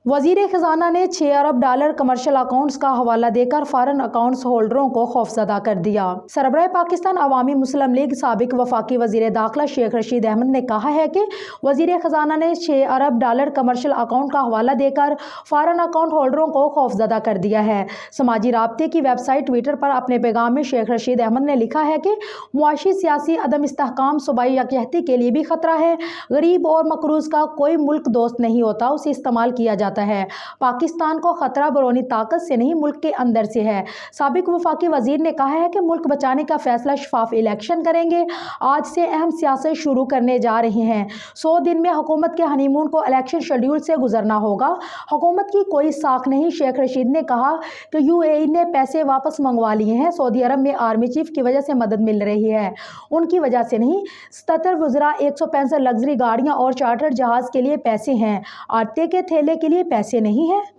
वजीर खजाना ने 6 अरब डॉलर कमर्शियल अकाउंट्स का हवाला देकर फॉरेन अकाउंट्स होल्डरों को खौफजदा कर दिया। सरबराह पाकिस्तान अवामी मुस्लिम लीग साबिक वफाकी वजीर दाखिला शेख रशीद अहमद ने कहा है कि वजीर खजाना ने 6 अरब डॉलर कमर्शियल अकाउंट का हवाला देकर फॉरेन अकाउंट होल्डरों को खौफजदा कर दिया है। समाजी राब्ते की वेबसाइट ट्विटर पर अपने पैगाम में शेख रशीद अहमद ने लिखा है कि मुआशी सियासी अदम इस्तेहकाम सूबाई यकजहती के लिए भी खतरा है। गरीब और मकरूज का कोई मुल्क दोस्त नहीं होता, उसे इस्तेमाल किया जाता है। पाकिस्तान को खतरा बरौनी ताकत से नहीं, मुल्क के अंदर से है। साबिक वफाकी वजीर ने कहा है कि मुल्क बचाने का फैसला शफाफ इलेक्शन करेंगे। आज से अहम सियासत शुरू करने जा रहे हैं। 100 दिन में हुकूमत के हनीमून को इलेक्शन शेड्यूल से गुजरना होगा। हुकूमत की कोई साख नहीं। शेख रशीद ने कहा कि यूएई ने पैसे वापस मंगवा लिए हैं। सऊदी अरब में आर्मी चीफ की वजह से मदद मिल रही है, उनकी वजह से नहीं। 77 वज़रा, 165 लग्जरी गाड़ियां और चार्टर्ड जहाज के लिए पैसे हैं, आटे के थैले के लिए पैसे नहीं है।